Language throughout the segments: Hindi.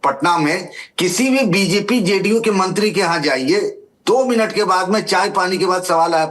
पटना में किसी भी बीजेपी जेडीयू के मंत्री के यहाँ जाइए, 2 मिनट के बाद में चाय पानी के बाद सवाल है,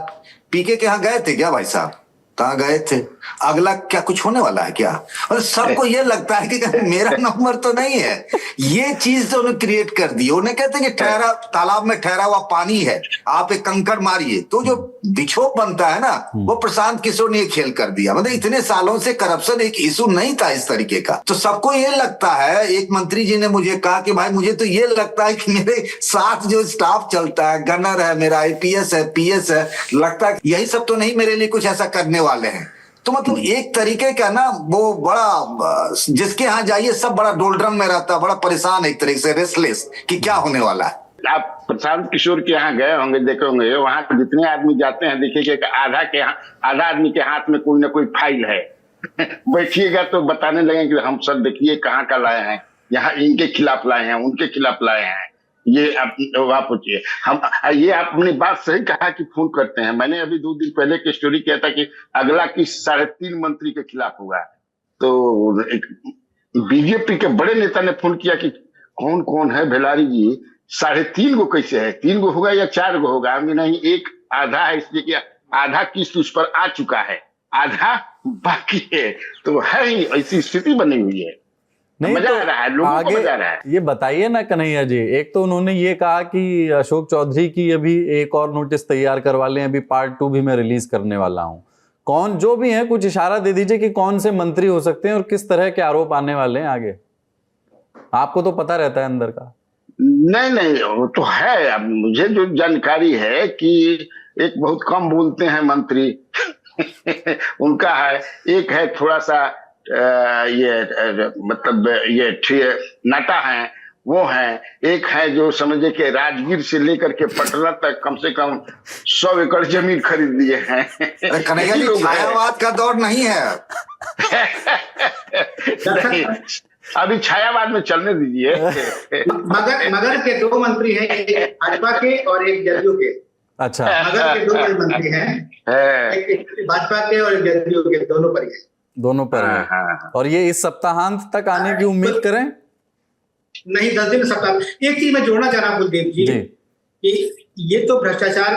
पीके के यहाँ गए थे क्या भाई साहब? कहाँ गए थे? अगला क्या कुछ होने वाला है क्या? और सबको ये लगता है कि मेरा नंबर तो नहीं है। ये चीज तो उन्हें क्रिएट कर दी। उन्हें कहते हैं कि ठहरा तालाब में ठहरा हुआ पानी है, आप एक कंकड़ मारिए, तो जो विक्षोभ बनता है ना, वो प्रशांत किशोर ने खेल कर दिया। मतलब इतने सालों से करप्शन एक इशू नहीं था इस तरीके का। तो सबको ये लगता है, एक मंत्री जी ने मुझे कहा कि भाई मुझे तो ये लगता है कि मेरे साथ जो स्टाफ चलता है, गनर है मेरा, आईपीएस है, पीएस है, लगता है यही सब तो नहीं मेरे लिए कुछ ऐसा करने वाले हैं। तो मतलब एक तरीके का ना, वो बड़ा, जिसके यहाँ जाइए सब बड़ा डोलड्रम में रहता है, बड़ा परेशान है, एक तरीके से रेस्टलेस कि क्या होने वाला है। आप प्रशांत किशोर के यहाँ गए होंगे, देखे होंगे, वहां जितने आदमी जाते हैं देखिएगा आधा आदमी के हाथ में कोई ना कोई फाइल है। बैठिएगा तो बताने लगे कि हम सब देखिए कहाँ का लाए हैं, यहाँ इनके खिलाफ लाए हैं, उनके खिलाफ लाए हैं। ये आप पूछिए। हम ये आपने बात सही कहा कि फोन करते हैं। मैंने अभी 2 दिन पहले की स्टोरी किया था कि अगला की 3.5 मंत्री के खिलाफ होगा। तो एक बीजेपी के बड़े नेता ने फोन किया कि कौन कौन है भेलारी जी, 3.5 गो कैसे है, 3 गो होगा या 4 गो होगा? हमें नहीं, एक आधा है, इसलिए कि आधा किस्त उस पर आ चुका है, आधा बाकी है। तो है ही ऐसी स्थिति बनी हुई है। नहीं मजा तो आ रहा है, लोगों को मजा आ रहा है। ये बताइए ना कन्हैया जी, एक तो उन्होंने ये कहा कि अशोक चौधरी की अभी एक और नोटिस तैयार करवा लें, अभी पार्ट 2 भी मैं रिलीज करने वाला हूं। कौन जो भी है, कुछ इशारा दे दीजिए कि कौन से मंत्री हो सकते हैं और किस तरह के आरोप आने वाले हैं आगे। आपको तो पता रहता है अंदर का। नहीं, वो तो है। अब मुझे जो जानकारी है कि एक बहुत कम बोलते हैं मंत्री उनका है, एक है थोड़ा सा मतलब ये नाटा है, वो है। एक है जो समझे कि राजगीर से लेकर के पटना तक कम से कम 100 एकड़ जमीन खरीद लिए हैं। कन्हैया जी, छायावाद का दौर नहीं है। नहीं, अभी छायावाद में चलने दीजिए। मगर के 2 मंत्री हैं, एक भाजपा के और एक जदयू के। अच्छा, मगर के 2 मंत्री हैं, एक भाजपा के और एक जदयू के, दोनों पर ही, दोनों पर है। और ये इस सप्ताहांत तक आने की उम्मीद करें? नहीं, 10 दिन सप्ताह। एक चीज मैं जोड़ना चाह रहा हूं कुलदीप जी कि ये तो भ्रष्टाचार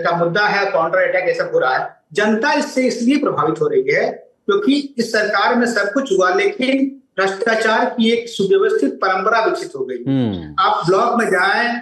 का मुद्दा है, काउंटर अटैक ये सब हो रहा है। जनता इससे इसलिए प्रभावित हो रही है क्योंकि इस सरकार में सब कुछ हुआ, लेकिन भ्रष्टाचार की एक सुव्यवस्थित परंपरा विकसित हो गई। आप ब्लॉक में जाएं,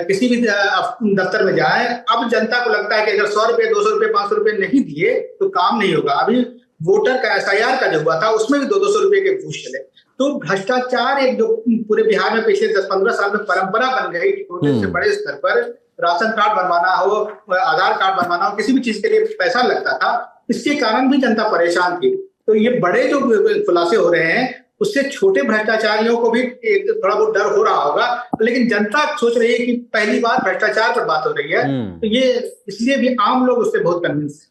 किसी भी दफ्तर में जाएं, अब जनता को लगता है कि अगर 100 रुपए, 200 रुपए, 500 रुपए नहीं दिए तो काम नहीं होगा। अभी वोटर का SIR का जो हुआ था उसमें भी 200 रुपए के घूस चले। तो भ्रष्टाचार एक जो पूरे बिहार में पिछले 10-15 साल में परंपरा बन गई, छोटे से बड़े स्तर पर राशन कार्ड बनवाना हो, आधार कार्ड बनवाना हो, किसी भी चीज के लिए पैसा लगता था। इसके कारण भी जनता परेशान थी। तो ये बड़े जो खुलासे हो रहे हैं उससे छोटे भ्रष्टाचारियों को भी एक थोड़ा बहुत डर हो रहा होगा, लेकिन जनता सोच रही है कि पहली बार भ्रष्टाचार पर बात हो रही है, तो ये इसलिए भी आम लोग उससे बहुत कन्विंस है।